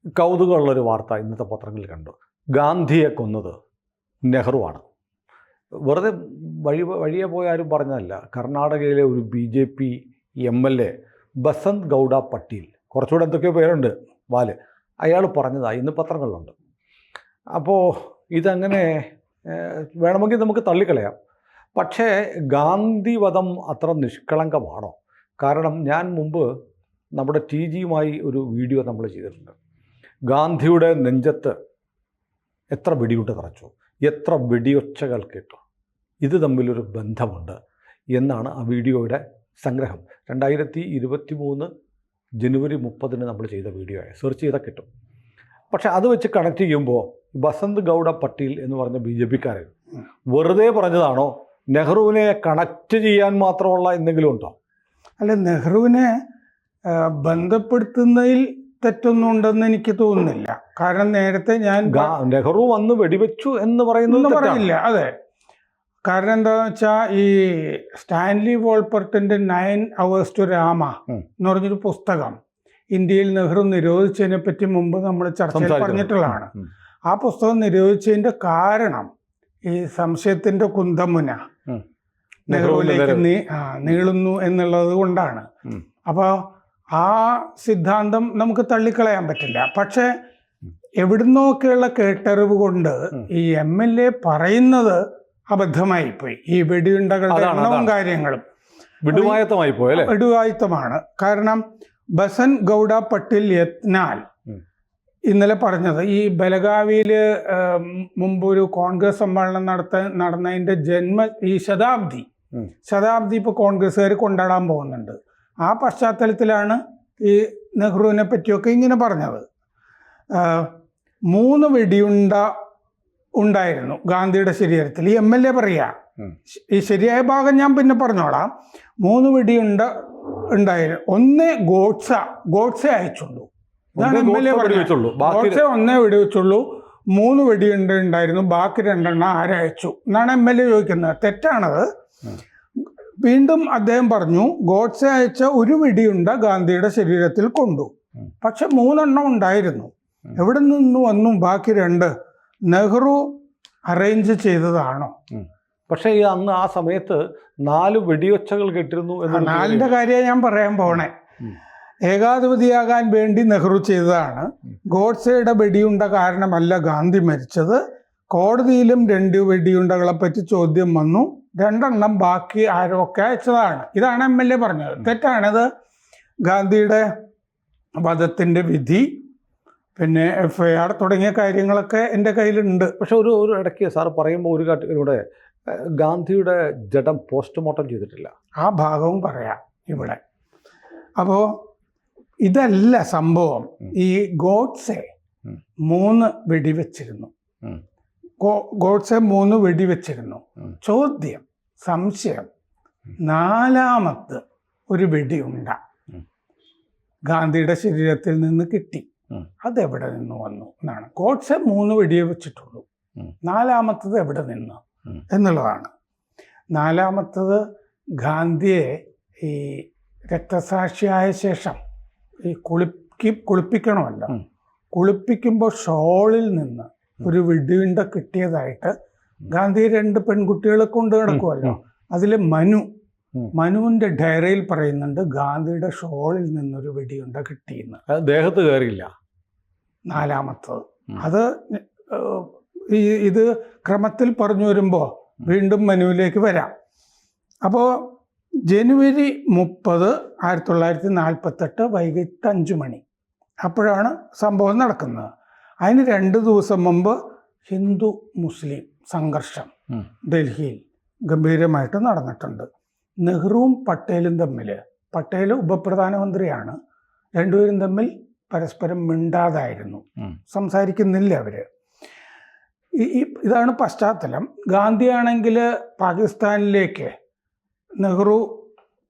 കൗതുകമുള്ളൊരു വാർത്ത ഇന്നത്തെ പത്രങ്ങളിൽ കണ്ടു. ഗാന്ധിയെ കൊന്നത് നെഹ്റുവാണ്. വെറുതെ വഴിയെ പോയ ആരും പറഞ്ഞതല്ല. കർണാടകയിലെ ഒരു BJP MLA ബസന്ത് ഗൗഡ പട്ടീൽ, കുറച്ചുകൂടെ എന്തൊക്കെയോ പേരുണ്ട്, അയാൾ പറഞ്ഞതായി ഇന്ന് പത്രങ്ങളിലുണ്ട്. അപ്പോൾ ഇതങ്ങനെ വേണമെങ്കിൽ നമുക്ക് തള്ളിക്കളയാം. പക്ഷേ ഗാന്ധി വധം അത്ര നിഷ്കളങ്കമാണോ? കാരണം ഞാൻ മുമ്പ് നമ്മുടെ TGയുമായി ഒരു വീഡിയോ നമ്മൾ ചെയ്തിട്ടുണ്ട്. ഗാന്ധിയുടെ നെഞ്ചത്ത് എത്ര വെടിയുണ്ട തറച്ചു, എത്ര വെടിയൊച്ചകൾ കേട്ടു, ഇത് തമ്മിലൊരു ബന്ധമുണ്ട് എന്നാണ് ആ വീഡിയോയുടെ സംഗ്രഹം. 2023 ജനുവരി 30 നമ്മൾ ചെയ്ത വീഡിയോ ആയി, സെർച്ച് ചെയ്താൽ കിട്ടും. പക്ഷെ അത് വെച്ച് കണക്ട് ചെയ്യുമ്പോൾ ബസന്ത് ഗൗഡ പട്ടീൽ എന്ന് പറഞ്ഞ BJPക്കാരൻ വെറുതെ പറഞ്ഞതാണോ? നെഹ്റുവിനെ കണക്ട് ചെയ്യാൻ മാത്രമുള്ള എന്തെങ്കിലും ഉണ്ടോ? അല്ല, നെഹ്റുവിനെ ബന്ധപ്പെടുത്തുന്നതിൽ തെറ്റൊന്നും ഉണ്ടെന്ന് എനിക്ക് തോന്നുന്നില്ല. കാരണം നേരത്തെ ഞാൻ നെഹ്റു വന്ന് വെടിവെച്ചു എന്ന് പറയുന്നില്ല. അതെ, കാരണം എന്താണെന്ന് വെച്ചാൽ ഈ സ്റ്റാൻലി വോൾപ്പർട്ടിൻ്റെ 9 Hours to Rama എന്ന് പറഞ്ഞൊരു പുസ്തകം ഇന്ത്യയിൽ നെഹ്റു നിരോധിച്ചതിനെ പറ്റി മുമ്പ് നമ്മൾ ചർച്ചയിൽ പറഞ്ഞിട്ടുള്ളതാണ്. ആ പുസ്തകം നിരോധിച്ചതിൻ്റെ കാരണം ഈ സംശയത്തിൻ്റെ കുന്തമുന നെഹ്റുവിലേക്ക് നീളുന്നു എന്നുള്ളത് കൊണ്ടാണ്. അപ്പോൾ ആ സിദ്ധാന്തം നമുക്ക് തള്ളിക്കളയാൻ പറ്റില്ല. പക്ഷേ എവിടുന്നൊക്കെയുള്ള കേട്ടറിവ് കൊണ്ട് ഈ MLA പറയുന്നത് അബദ്ധമായിപ്പോയി. ഈ വെടിയുണ്ടകളുടെ എണ്ണവും കാര്യങ്ങളും വിടുവായുത്തമാണ്. കാരണം ബസന്ത് ഗൗഡ പട്ടീൽ യത്നാൽ ഇന്നലെ പറഞ്ഞത് ഈ ബലഗാവിയിൽ മുമ്പ് ഒരു കോൺഗ്രസ് സമ്മേളനം നടന്നതിൻ്റെ ഈ ശതാബ്ദി ഇപ്പോൾ കോൺഗ്രസ്സുകാർ കൊണ്ടാടാൻ പോകുന്നുണ്ട്. ആ പശ്ചാത്തലത്തിലാണ് ഈ നെഹ്റുവിനെ പറ്റിയൊക്കെ ഇങ്ങനെ പറഞ്ഞത്. 3 വെടിയുണ്ട ഉണ്ടായിരുന്നു ഗാന്ധിയുടെ ശരീരത്തിൽ. ഈ MLA പറയുക, ഈ ശരിയായ ഭാഗം ഞാൻ പിന്നെ പറഞ്ഞോളാം. 3 വെടിയുണ്ട ഉണ്ടായിരുന്നു. 1 ഗോഡ്സെ അയച്ചുള്ളൂ. MLA പറഞ്ഞു ഗോഡ്സെ 1 വെടിവെച്ചുള്ളൂ, 3 വെടിയുണ്ട ഉണ്ടായിരുന്നു, ബാക്കി 2 ആരയച്ചു എന്നാണ് MLA ചോദിക്കുന്നത്. തെറ്റാണത്. വീണ്ടും അദ്ദേഹം പറഞ്ഞു ഗോഡ്സെ അയച്ച 1 വെടിയുണ്ട ഗാന്ധിയുടെ ശരീരത്തിൽ കൊണ്ടു, പക്ഷെ 3 ഉണ്ടായിരുന്നു. എവിടെ നിന്ന് വന്നു ബാക്കി 2? നെഹ്റു അറേഞ്ച് ചെയ്തതാണോ? പക്ഷേ അന്ന് ആ സമയത്ത് 4 വെടിയൊച്ചകൾ കേട്ടിരുന്നു. 4ന്റെ കാര്യം ഞാൻ പറയാൻ പോണേ. ഏകാധിപതിയാകാൻ വേണ്ടി നെഹ്റു ചെയ്തതാണ്. ഗോഡ്സെയുടെ വെടിയുണ്ട കാരണമല്ല ഗാന്ധി മരിച്ചത്. കോടതിയിലും 2 വെടിയുണ്ടകളെ പറ്റി ചോദ്യം വന്നു, 2 ബാക്കി ആരൊക്കെ അയച്ചതാണ്. ഇതാണ് MLA പറഞ്ഞത്. തെറ്റാണിത്. ഗാന്ധിയുടെ വധത്തിൻ്റെ വിധി, പിന്നെ FIR തുടങ്ങിയ കാര്യങ്ങളൊക്കെ എൻ്റെ കയ്യിലുണ്ട്. പക്ഷെ ഒരു ഇടയ്ക്ക് സാറ് പറയുമ്പോൾ ഒരു കാട്ടിലൂടെ ഗാന്ധിയുടെ ജഡം പോസ്റ്റ്മോർട്ടം ചെയ്തിട്ടില്ല. ആ ഭാഗവും പറയാം ഇവിടെ. അപ്പോൾ ഇതല്ല സംഭവം. ഈ ഗോഡ്സെ 3 വെടിവെച്ചിരുന്നു. ഗോഡ്സെ 3 വെടിവെച്ചിരുന്നു. ചോദ്യം, സംശയം, 4ാമത്തെ ഒരു വെടിയുണ്ട ഗാന്ധിയുടെ ശരീരത്തിൽ നിന്ന് കിട്ടി. അതെവിടെ നിന്ന് വന്നു എന്നാണ്. ഗോഡ്സെ 3 വെടിയെ വെച്ചിട്ടുള്ളൂ, 4ാമത്തത് എവിടെ നിന്ന് എന്നുള്ളതാണ്. 4ാമത്തത് ഗാന്ധിയെ ഈ രക്തസാക്ഷിയായ ശേഷം ഈ കുളിപ്പിക്കണമല്ലോ, കുളിപ്പിക്കുമ്പോൾ ഷോളിൽ നിന്ന് ഒരു വെടിയുണ്ട കിട്ടിയതായിട്ട് ഗാന്ധി 2 പെൺകുട്ടികളെ കൊണ്ട് നടക്കുമല്ലോ, അതിൽ മനുവിൻ്റെ ഡയറിയിൽ പറയുന്നുണ്ട് ഗാന്ധിയുടെ ഷോളിൽ നിന്നൊരു വെടിയുണ്ട കിട്ടിയെന്ന്. ദേഹത്ത് കയറിയില്ല 4ാമത്തത്. അത് ഇത് ക്രമത്തിൽ പറഞ്ഞു വരുമ്പോൾ വീണ്ടും മനുവിലേക്ക് വരാം. അപ്പോൾ ജനുവരി 30, 1948 വൈകിട്ട് 5 മണി അപ്പോഴാണ് സംഭവം നടക്കുന്നത്. അതിന് 2 ദിവസം മുമ്പ് ഹിന്ദു മുസ്ലിം സംഘർഷം ഡൽഹിയിൽ ഗംഭീരമായിട്ട് നടന്നിട്ടുണ്ട്. നെഹ്റുവും പട്ടേലും തമ്മിൽ, പട്ടേൽ ഉപപ്രധാനമന്ത്രിയാണ്, 2 പേരും തമ്മിൽ പരസ്പരം മിണ്ടാതായിരുന്നു, സംസാരിക്കുന്നില്ല അവർ. ഇതാണ് പശ്ചാത്തലം. ഗാന്ധിയാണെങ്കിൽ പാകിസ്ഥാനിലേക്ക് നെഹ്റു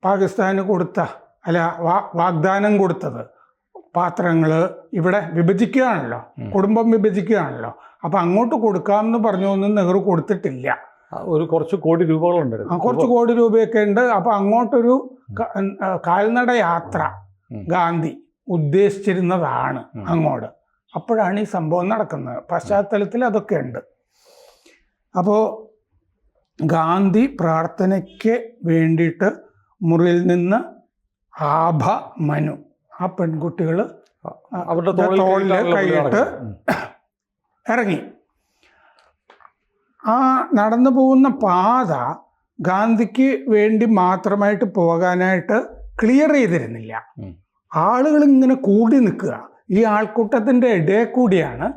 പാകിസ്ഥാന് വാഗ്ദാനം കൊടുത്തത് പാത്രങ്ങൾ ഇവിടെ വിഭജിക്കുകയാണല്ലോ, കുടുംബം വിഭജിക്കുകയാണല്ലോ. അപ്പം അങ്ങോട്ട് കൊടുക്കാമെന്ന് പറഞ്ഞൊന്നും നെഹ്റു കൊടുത്തിട്ടില്ല. കുറച്ച് കോടി രൂപകളുണ്ട്, കുറച്ച് കോടി രൂപയൊക്കെ ഉണ്ട്. അപ്പം അങ്ങോട്ടൊരു കാൽനട യാത്ര ഗാന്ധി ഉദ്ദേശിച്ചിരുന്നതാണ് അങ്ങോട്ട്. അപ്പോഴാണ് ഈ സംഭവം നടക്കുന്നത്. പശ്ചാത്തലത്തിൽ അതൊക്കെ ഉണ്ട്. അപ്പോൾ ഗാന്ധി പ്രാർത്ഥനയ്ക്ക് വേണ്ടിയിട്ട് മുറിയിൽ നിന്ന് ആഭ, മനു, ആ പെൺകുട്ടികൾ അവരുടെ തോളിൽ കൈയിട്ട് ഇറങ്ങി. ആ നടന്നു പോകുന്ന പാത ഗാന്ധിക്ക് വേണ്ടി മാത്രമായിട്ട് പോകാനായിട്ട് ക്ലിയർ ചെയ്തിരുന്നില്ല. ആളുകൾ ഇങ്ങനെ കൂടി നിൽക്കുക. ഈ ആൾക്കൂട്ടത്തിൻ്റെ ഇടയിൽ കൂടിയാണ്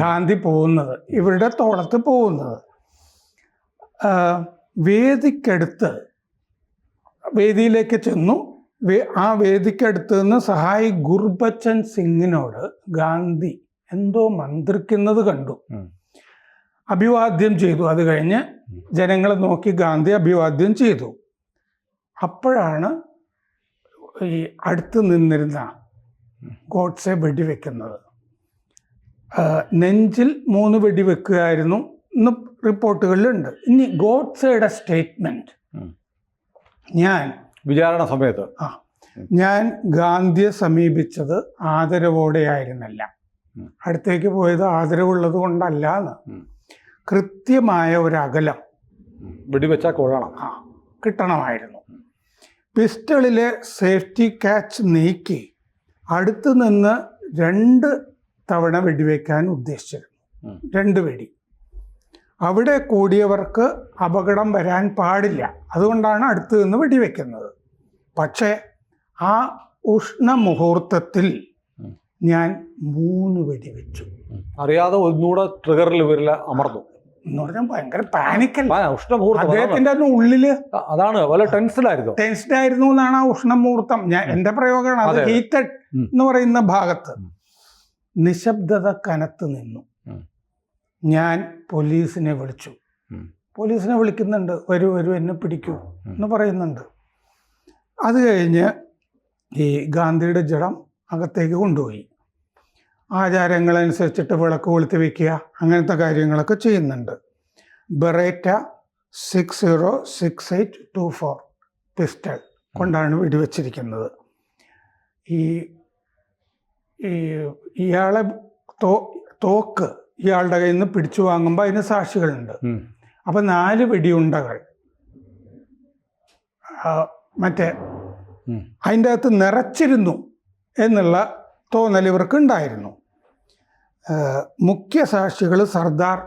ഗാന്ധി പോകുന്നത്, ഇവരുടെ തോളത്ത് പോകുന്നത്. വേദിയിലേക്ക് ചെന്നു. ആ വേദിക്കടുത്ത് നിന്ന് സഹായി ഗുർബച്ചൻ സിംഗിനോട് ഗാന്ധി എന്തോ മന്ത്രിക്കുന്നത് കണ്ടു. അഭിവാദ്യം ചെയ്തു. അത് കഴിഞ്ഞ് ജനങ്ങളെ നോക്കി ഗാന്ധി അഭിവാദ്യം ചെയ്തു. അപ്പോഴാണ് ഈ അടുത്ത് നിന്നിരുന്ന ഗോഡ്സെ വെടിവെക്കുന്നത്. നെഞ്ചിൽ 3 വെടിവെക്കുകയായിരുന്നു എന്ന് റിപ്പോർട്ടുകളിലുണ്ട്. ഇനി ഗോഡ്സെയുടെ സ്റ്റേറ്റ്മെന്റ്, ഞാൻ വിചാരണ സമയത്ത് ഞാൻ ഗാന്ധിയെ സമീപിച്ചത് ആദരവോടെയായിരുന്നില്ല, അടുത്തേക്ക് പോയത് ആദരവുള്ളത് കൊണ്ടല്ല എന്ന്. കൃത്യമായ ഒരു അകലം വെടിവെച്ചാൽ കൊള്ളണം, കിട്ടണമായിരുന്നു. പിസ്റ്റളിലെ സേഫ്റ്റി കാച്ച് നീക്കി അടുത്ത് നിന്ന് 2 തവണ വെടിവെക്കാൻ ഉദ്ദേശിച്ചിരുന്നു. 2 വെടി. അവിടെ കൂടിയവർക്ക് അപകടം വരാൻ പാടില്ല, അതുകൊണ്ടാണ് അടുത്ത് നിന്ന് വെടിവെക്കുന്നത്. പക്ഷേ ആ ഉഷ്ണമുഹൂർത്തത്തിൽ ഞാൻ 3 വെടിവെച്ചു. അറിയാതെ ഒന്നുകൂടെ ട്രിഗറിൽ ഇവരിൽ അമർന്നു എന്ന് പറഞ്ഞാൽ ഭയങ്കര പാനിക്കല്ല. അദ്ദേഹത്തിന്റെ ഉള്ളില് അതാണ് ടെൻസ്ഡ് ആയിരുന്നു എന്നാണ് ആ ഉഷ്ണമുഹൂർത്തം. എന്റെ പ്രയോഗമാണ് അത്. ഹീറ്റഡ് എന്ന് പറയുന്ന ഭാഗത്ത് നിശബ്ദത കനത്ത് നിന്നു. ഞാൻ പോലീസിനെ വിളിച്ചു. പോലീസിനെ വിളിക്കുന്നുണ്ട്, വരൂ എന്നെ പിടിക്കൂ എന്ന് പറയുന്നുണ്ട്. അത് കഴിഞ്ഞ് ഈ ഗാന്ധിയുടെ ജഡം അകത്തേക്ക് കൊണ്ടുപോയി. ആചാരങ്ങളനുസരിച്ചിട്ട് വിളക്ക് കൊളുത്തി വയ്ക്കുക, അങ്ങനത്തെ കാര്യങ്ങളൊക്കെ ചെയ്യുന്നുണ്ട്. ബെറേറ്റ 606824 പിസ്റ്റൾ കൊണ്ടാണ് വെടിവെച്ചിരിക്കുന്നത്. ഇയാളെ തോക്ക് ഇയാളുടെ കയ്യിൽ നിന്ന് പിടിച്ചു വാങ്ങുമ്പോൾ അതിന് സാക്ഷികളുണ്ട്. അപ്പം 4 വെടിയുണ്ടകൾ മറ്റേ അതിൻ്റെ അകത്ത് നിറച്ചിരുന്നു എന്നുള്ള തോന്നൽ ഇവർക്ക് ഉണ്ടായിരുന്നു. മുഖ്യ സാക്ഷികൾ Sardar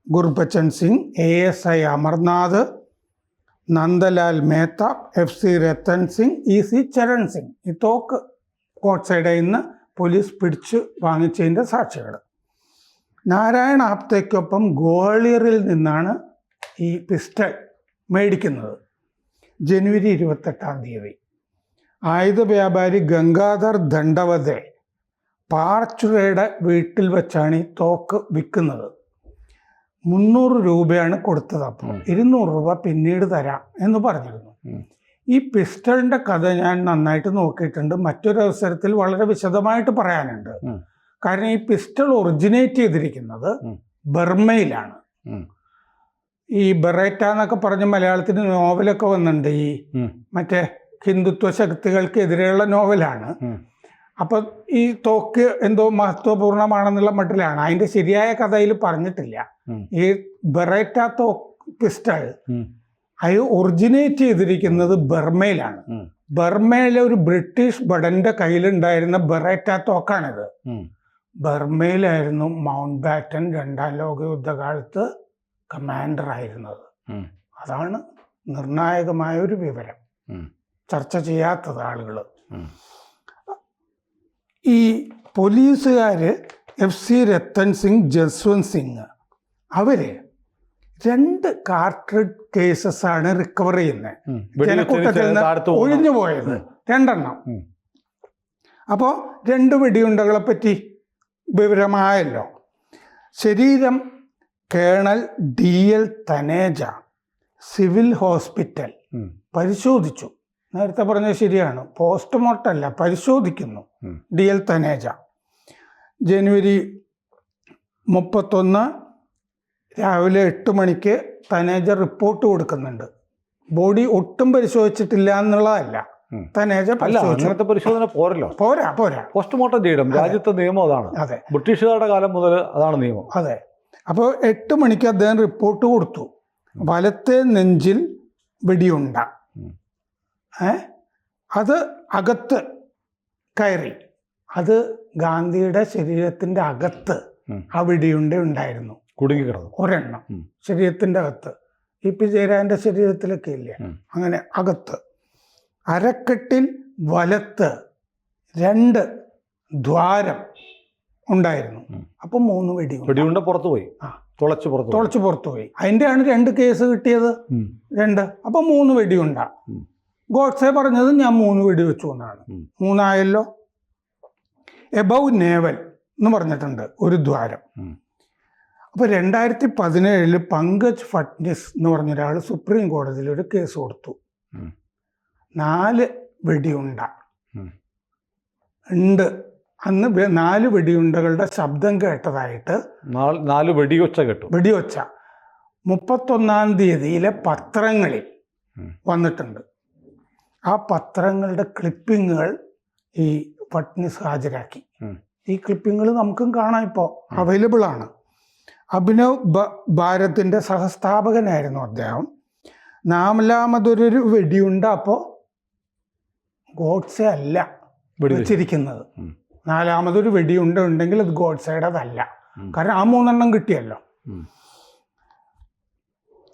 ഗുർബച്ചൻ Singh, ASI Amarnath, Nandalal Mehta, FC Ratan Singh, EC Charan Singh. ഈ തോക്ക് ഗോഡ്സെയുടെ നിന്ന് പോലീസ് പിടിച്ച് വാങ്ങിച്ചതിൻ്റെ സാക്ഷികൾ. നാരായൺ ആപ്തയ്ക്കൊപ്പം ഗ്വാളിയറിൽ നിന്നാണ് ഈ പിസ്റ്റൾ മേടിക്കുന്നത്. ജനുവരി 28-ാം തീയതി ആയുധ വ്യാപാരി ഗംഗാധർ ദണ്ഡവതെ പാർച്ചുറയുടെ വീട്ടിൽ വെച്ചാണ് ഈ തോക്ക് വിൽക്കുന്നത്. 300 രൂപയാണ് കൊടുത്തത്. അപ്പോൾ 200 രൂപ പിന്നീട് തരാം എന്ന് പറഞ്ഞിരുന്നു. ഈ പിസ്റ്റളിൻ്റെ കഥ ഞാൻ നന്നായിട്ട് നോക്കിയിട്ടുണ്ട്. മറ്റൊരു അവസരത്തിൽ വളരെ വിശദമായിട്ട് പറയാനുണ്ട്. കാരണം ഈ പിസ്റ്റൾ ഒറിജിനേറ്റ് ചെയ്തിരിക്കുന്നത് ബർമയിലാണ്. ഈ ബെറേറ്റ എന്നൊക്കെ പറഞ്ഞ് മലയാളത്തിന് നോവലൊക്കെ വന്നിട്ടുണ്ട്. ഈ മറ്റേ ഹിന്ദുത്വ ശക്തികൾക്കെതിരെയുള്ള നോവലാണ്. അപ്പം ഈ തോക്ക് എന്തോ മഹത്വപൂർണമാണെന്നുള്ള മട്ടിലാണ്. അതിൻ്റെ ശരിയായ കഥയിൽ പറഞ്ഞിട്ടില്ല. ഈ ബെറേറ്റ പിസ്റ്റൾ അത് ഒറിജിനേറ്റ് ചെയ്തിരിക്കുന്നത് ബർമയിലാണ്. ബർമയിലെ ഒരു ബ്രിട്ടീഷ് ഭടന്റെ കയ്യിലുണ്ടായിരുന്ന ബെറേറ്റ തോക്കാണിത്. ബർമയിലായിരുന്നു മൗണ്ട് ബാറ്റൻ 2ാം ലോക യുദ്ധകാലത്ത് കമാൻഡർ ആയിരുന്നത്. അതാണ് നിർണായകമായ ഒരു വിവരം, ചർച്ച ചെയ്യാത്തത് ആളുകൾ. ഈ പോലീസുകാർ FC രത്തൻ സിംഗ്, ജസ്വന്ത് സിംഗ്, അവര് 2 കാർട്രിഡ്ജ് കേസസ് ആണ് റിക്കവർ ചെയ്യുന്നത്. ജനക്കൂട്ടത്തിൽ നിന്ന് ഒഴിഞ്ഞു പോയത് 2 എണ്ണം. അപ്പോൾ 2 വെടിയുണ്ടകളെ പറ്റി വിവരമായല്ലോ. ശരീരം colonel DL Taneja civil hospital പരിശോധിച്ചു. നേരത്തെ പറഞ്ഞത് ശരിയാണ്, പോസ്റ്റ്മോർട്ടം അല്ല, പരിശോധിക്കുന്നു. DL തനേജ ജനുവരി 31 രാവിലെ 8 മണിക്ക് തനേജ റിപ്പോർട്ട് കൊടുക്കുന്നുണ്ട്. ബോഡി ഒട്ടും പരിശോധിച്ചിട്ടില്ല എന്നുള്ളതല്ല, തനേജ അല്ല, പരിശോധിച്ചു. അങ്ങനത്തെ പരിശോധന പോരല്ലോ. പോരാ പോരാ പോസ്റ്റ്മോർട്ടം ചെയ്യണം. രാജ്യത്തെ നിയമം അതാണ്. അതെ, ബ്രിട്ടീഷുകാരുടെ കാലം മുതൽ അതാണ് നിയമം. അതെ. അപ്പോൾ 8 മണിക്ക് അദ്ദേഹം റിപ്പോർട്ട് കൊടുത്തു. വലത്തെ നെഞ്ചിൽ വെടിയുണ്ട. അത് അകത്ത് കയറി. അത് ഗാന്ധിയുടെ ശരീരത്തിൻ്റെ അകത്ത് ആ വെടിയുണ്ട ഉണ്ടായിരുന്നു, കുടുങ്ങിക്കിടന്നു ഒരെണ്ണം ശരീരത്തിൻ്റെ അകത്ത്. പി ജയരാജൻ്റെ ശരീരത്തിലൊക്കെ ഇല്ലേ, അങ്ങനെ അകത്ത്. അരക്കെട്ടിൽ വലത്ത് 2 ദ്വാരം ഉണ്ടായിരുന്നു. അപ്പം 3 വെടിയുണ്ട പുറത്തു പോയി, തുളച്ച് പുറത്തു പോയി. അതിൻ്റെയാണ് 2 കേസ് കിട്ടിയത്. 2 അപ്പം 3 വെടിയുണ്ട. ഗോഡ്സെ പറഞ്ഞത് ഞാൻ 3 വെടി വെച്ചു എന്നാണ്. 3 ആയല്ലോ. എബവ് നേവൽ എന്ന് പറഞ്ഞിട്ടുണ്ട്, 1 ദ്വാരം. അപ്പോൾ 2017 പങ്കജ് ഫട്നിസ് എന്ന് പറഞ്ഞ ഒരാൾ സുപ്രീം കോടതിയിൽ ഒരു കേസ് കൊടുത്തു. 4 വെടിയുണ്ട ഉണ്ട്. അന്ന് 4 വെടിയുണ്ടകളുടെ ശബ്ദം കേട്ടതായിട്ട് 4 വെടിയൊച്ച കേട്ടു. വെടിയൊച്ച 31-ാം തീയതിയിലെ പത്രങ്ങളിൽ വന്നിട്ടുണ്ട്. ആ പത്രങ്ങളുടെ ക്ലിപ്പിങ്ങുകൾ ഈ ഫട്നിസ് ഹാജരാക്കി. ഈ ക്ലിപ്പിങ്ങൾ നമുക്കും കാണാം, ഇപ്പോൾ അവൈലബിൾ ആണ്. അഭിനവ് ഭാരതിൻ്റെ സഹസ്ഥാപകനായിരുന്നു അദ്ദേഹം. 4മതൊരു വെടിയുണ്ട അപ്പോൾ ഗോഡ്സെ അല്ല വെച്ചിരിക്കുന്നത്. 4മതൊരു വെടിയുണ്ട ഉണ്ടെങ്കിൽ അത് ഗോഡ്സെയുടേതല്ല. കാരണം ആ 3 കിട്ടിയല്ലോ.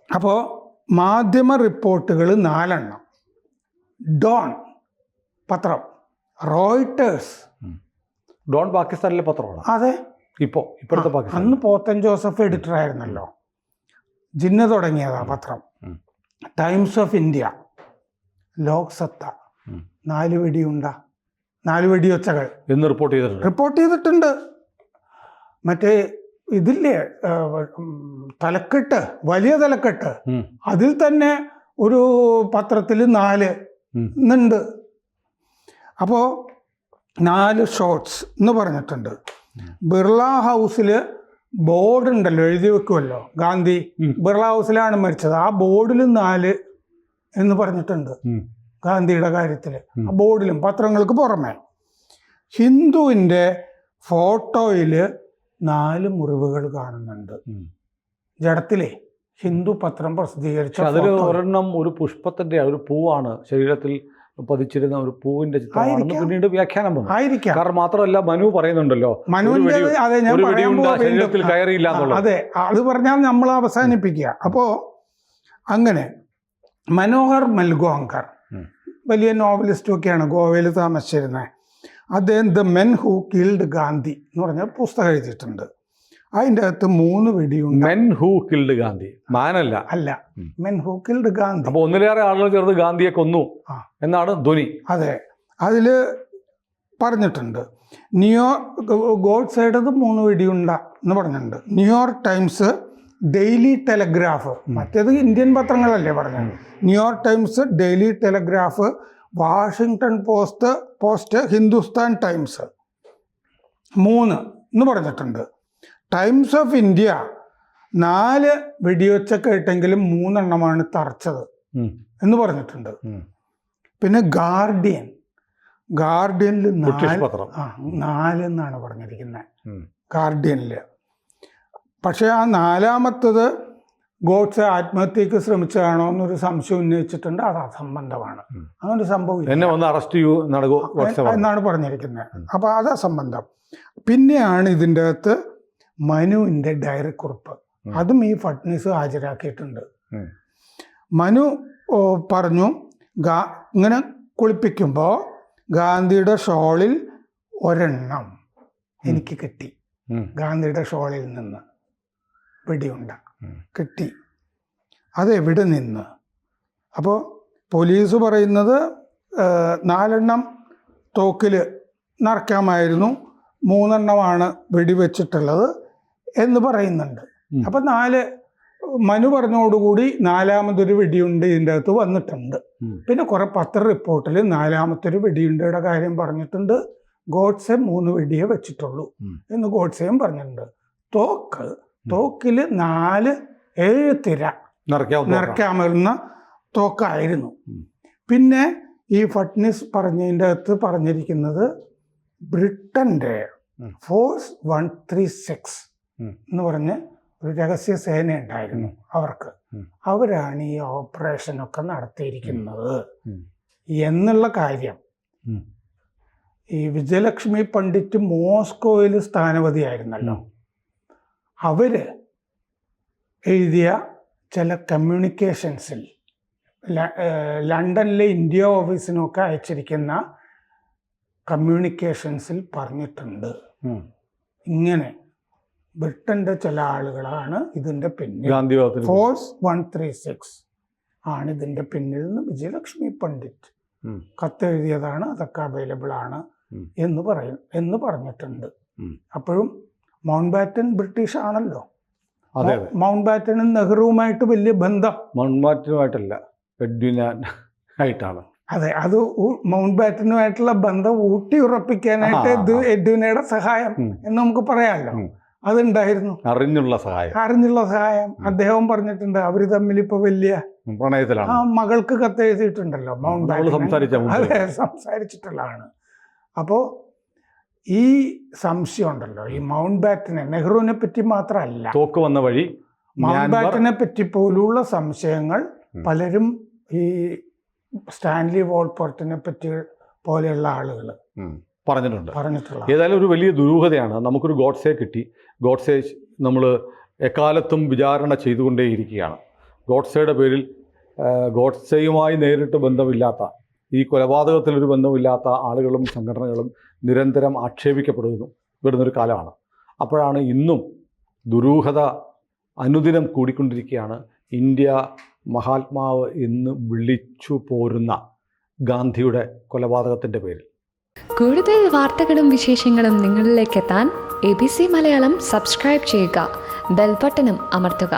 അപ്പോൾ മാധ്യമ റിപ്പോർട്ടുകൾ 4. ഡോൺ പത്രം, റോയിട്ടേഴ്സ്. ഡോൺ പാകിസ്ഥാനിലെ പത്രമാണ്. അതെ, ഇപ്പോഴത്തെ പാകിസ്ഥാൻ. അന്ന് പോത്തൻ ജോസഫ് എഡിറ്റർ ആയിരുന്നല്ലോ. ജിന്ന തുടങ്ങിയതാ പത്രം. ടൈംസ് ഓഫ് ഇന്ത്യ, ലോക് സത്ത. 4 വെടിയുണ്ട, 4 വെടിയൊച്ചകൾ എന്ന് റിപ്പോർട്ട് ചെയ്തിട്ടുണ്ട്. മറ്റേ ഇതില്ലേ തലക്കെട്ട്, വലിയ തലക്കെട്ട്, അതിൽ തന്നെ ഒരു പത്രത്തിൽ 4 എന്നുണ്ട്. അപ്പോൾ 4 ഷോട്ട്സ് എന്ന് പറഞ്ഞിട്ടുണ്ട്. ബിർള ഹൗസിൽ ബോർഡ് ഉണ്ടല്ലോ, എഴുതി വെക്കുമല്ലോ, ഗാന്ധി ബിർള ഹൗസിലാണ് മരിച്ചത്. ആ ബോർഡിൽ 4 എന്ന് പറഞ്ഞിട്ടുണ്ട് ഗാന്ധിയുടെ കാര്യത്തിൽ. ആ ബോർഡിലും പത്രങ്ങൾക്ക് പുറമെ ഹിന്ദുവിൻ്റെ ഫോട്ടോയിൽ 4 മുറിവുകൾ കാണുന്നുണ്ട്. ജഡത്തിലെ ഹിന്ദു പത്രം പ്രസിദ്ധീകരിച്ച അതിൽ ഒരെണ്ണം ഒരു പുഷ്പത്തിന്റെ ഒരു പൂവാണ്, ശരീരത്തിൽ പതിച്ചിരുന്ന ഒരു പൂവിന്റെ ചിത്രമാണെന്ന് പിന്നീട് വ്യാഖ്യാനം വന്നു. ആയിരിക്കാം. കാരണം മാത്രമല്ല, മനു പറയുന്നുണ്ടല്ലോ ശരീരത്തിൽ കയറിയില്ല എന്നുള്ളത്. അതെ, അത് പറഞ്ഞാൽ നമ്മൾ അവസാനിപ്പിക്കുക. അപ്പോൾ അങ്ങനെ മനോഹർ മൽഗോങ്കർ, വലിയ നോവലിസ്റ്റും ഒക്കെയാണ്, ഗോവയിൽ താമസിച്ചിരുന്നത്. അദ്ദേഹം the men who killed Gandhi എന്ന് പറഞ്ഞ പുസ്തകം എഴുതിയിട്ടുണ്ട്. അതിൻ്റെ അകത്ത് 3 വെടിയുണ്ട്. മെൻ ഹൂ കിൽഡ് ഗാന്ധി, മാനല്ല, അല്ല, മെൻ ഹൂ കിൽഡ് ഗാന്ധി. അപ്പോൾ ഒന്നിലേറെ ആളുകൾ ചേർന്ന് ഗാന്ധിയെ കൊന്നു എന്നാണ് ധ്വനി. അതെ, അതിൽ പറഞ്ഞിട്ടുണ്ട്. ഗോഡ്സെയുടേത് 3 വെടിയുണ്ട എന്ന് പറഞ്ഞിട്ടുണ്ട്. ന്യൂയോർക്ക് ടൈംസ്, ഡെയിലി ടെലഗ്രാഫ്, മറ്റേത് ഇന്ത്യൻ പത്രങ്ങളല്ലേ പറഞ്ഞത്. New York times, daily telegraph, Washington post, Hindustan times 3 എന്ന് പറഞ്ഞിട്ടുണ്ട്. ടൈംസ് ഓഫ് ഇന്ത്യ 4 വെടിയൊച്ച കേട്ടെങ്കിലും 3 എണ്ണമാണ് തറച്ചത് എന്ന് പറഞ്ഞിട്ടുണ്ട്. പിന്നെ ഗാർഡിയനിൽ 4 എന്നാണ് പറഞ്ഞിരിക്കുന്നത്, ഗാർഡിയനിൽ. പക്ഷെ ആ 4മത്തത് ഗോഡ്സെ ആത്മഹത്യക്ക് ശ്രമിച്ചതാണോ എന്നൊരു സംശയം ഉന്നയിച്ചിട്ടുണ്ട്. അത് അസംബന്ധമാണ്, അങ്ങനെ സംഭവിച്ചു എന്നാണ് പറഞ്ഞിരിക്കുന്നത്. അപ്പോൾ അത് അസംബന്ധം. പിന്നെയാണ് ഇതിൻ്റെ അകത്ത് മനുവിൻ്റെ ഡയറി കുറിപ്പ്, അതും ഈ ഫട്നിസ് ഹാജരാക്കിയിട്ടുണ്ട്. മനു പറഞ്ഞു, ഇങ്ങനെ കുളിപ്പിക്കുമ്പോൾ ഗാന്ധിയുടെ ഷോളിൽ 1 എണ്ണം എനിക്ക് കിട്ടി. ഗാന്ധിയുടെ ഷോളിൽ നിന്ന് വെടിയുണ്ട കിട്ടി. അതെവിടെ നിന്ന്? അപ്പോൾ പോലീസ് പറയുന്നത് 4 എണ്ണം തോക്കിൽ നിറയ്ക്കാമായിരുന്നു, 3 എണ്ണമാണ് വെടിവെച്ചിട്ടുള്ളത് എന്ന് പറയുന്നുണ്ട്. അപ്പം മനു പറഞ്ഞോടുകൂടി 4മതൊരു വെടിയുണ്ട് ഇതിൻ്റെ അകത്ത് വന്നിട്ടുണ്ട്. പിന്നെ കുറെ പത്ര റിപ്പോർട്ടിൽ 4മത്തൊരു വെടിയുണ്ടയുടെ കാര്യം പറഞ്ഞിട്ടുണ്ട്. ഗോഡ്സെ 3 വെടിയെ വെച്ചിട്ടുള്ളൂ എന്ന് ഗോഡ്സെയും പറഞ്ഞിട്ടുണ്ട്. തോക്കിൽ 4-7 തിര നിറയ്ക്കാവുന്ന തോക്കായിരുന്നു. പിന്നെ ഈ ഫട്നിസ് പറഞ്ഞതിൻ്റെ അകത്ത് പറഞ്ഞിരിക്കുന്നത് ബ്രിട്ടൻ്റെ ഫോഴ്സ് 136 എന്ന് പറഞ്ഞ് ഒരു രഹസ്യ സേന ഉണ്ടായിരുന്നു അവർക്ക്. അവരാണ് ഈ ഓപ്പറേഷനൊക്കെ നടത്തിയിരിക്കുന്നത് എന്നുള്ള കാര്യം ഈ വിജയലക്ഷ്മി പണ്ഡിറ്റ് മോസ്കോയിൽ സ്ഥാനപതിയായിരുന്നല്ലോ. അവര് എഴുതിയ ചില കമ്മ്യൂണിക്കേഷൻസിൽ ലണ്ടനിലെ ഇന്ത്യ ഓഫീസിനൊക്കെ അയച്ചിരിക്കുന്ന കമ്മ്യൂണിക്കേഷൻസിൽ പറഞ്ഞിട്ടുണ്ട് ഇങ്ങനെ ബ്രിട്ടൻ്റെ ചില ആളുകളാണ് ഇതിൻ്റെ പിന്നിൽ, ഫോഴ്സ് 136 ആണ് ഇതിൻ്റെ പിന്നിൽ നിന്ന് വിജയലക്ഷ്മി പണ്ഡിറ്റ് കത്തെഴുതിയതാണ്, അതൊക്കെ അവൈലബിൾ ആണ് എന്ന് പറഞ്ഞിട്ടുണ്ട്. അപ്പോഴും മൗണ്ട് ബാറ്റൻ ബ്രിട്ടീഷ് ആണല്ലോ. മൗണ്ട് ബാറ്റനും നെഹ്റുവുമായിട്ട് വലിയ ബന്ധം. മൗണ്ട് ബാറ്റനുമായിട്ടല്ല, ആയിട്ടാണ്. അതെ, അത് മൗണ്ട് ബാറ്റനുമായിട്ടുള്ള ബന്ധം ഊട്ടി ഉറപ്പിക്കാനായിട്ട് ഇത് എഡ്വിനയുടെ സഹായം എന്ന് നമുക്ക് പറയാമല്ലോ. അതുണ്ടായിരുന്നു, അറിഞ്ഞുള്ള സഹായം. അദ്ദേഹം പറഞ്ഞിട്ടുണ്ട് അവര് തമ്മിൽ ഇപ്പൊ വലിയ പ്രണയത്തിലാണ്. മകൾക്ക് കത്തെഴുതിയിട്ടുണ്ടല്ലോ മൗണ്ട് ബാറ്റൻ, അതെ സംസാരിച്ചിട്ടുള്ളതാണ്. അപ്പോൾ ഈ സംശയം ഉണ്ടല്ലോ, ഈ മൗണ്ട് ബാറ്റനെ നെഹ്റുവിനെ പറ്റി മാത്രമല്ല, തോക്ക് വന്ന വഴി മൗണ്ട് ബാറ്റനെ പറ്റി പോലുള്ള സംശയങ്ങൾ പലരും ഈ സ്റ്റാൻലി വോൾപോർട്ടിനെ പറ്റി പോലെയുള്ള ആളുകൾ പറഞ്ഞിട്ടുള്ള. ഏതായാലും ഒരു വലിയ ദുരൂഹതയാണ്. നമുക്കൊരു ഗോഡ്സെ കിട്ടി. ഗോഡ്സെ നമ്മൾ എക്കാലത്തും വിചാരണ ചെയ്തുകൊണ്ടേയിരിക്കുകയാണ്. ഗോഡ്സെയുടെ പേരിൽ ഗോഡ്സെയുമായി നേരിട്ട് ബന്ധമില്ലാത്ത, ഈ കൊലപാതകത്തിലൊരു ബന്ധമില്ലാത്ത ആളുകളും സംഘടനകളും നിരന്തരം വരുന്നൊരു കാലമാണ്. അപ്പോഴാണ് ഇന്നും ദുരൂഹത അനുദിനം കൂടിക്കൊണ്ടിരിക്കുകയാണ്. ഇന്ത്യ മഹാത്മാവ് എന്ന് വിളിച്ചു പോരുന്ന ഗാന്ധിയുടെ കൊലപാതകത്തിൻ്റെ പേരിൽ. കൂടുതൽ വാർത്തകളും വിശേഷങ്ങളും നിങ്ങളിലേക്ക് എത്താൻ ABC മലയാളം സബ്സ്ക്രൈബ് ചെയ്യുക, ബെൽബട്ടനും അമർത്തുക.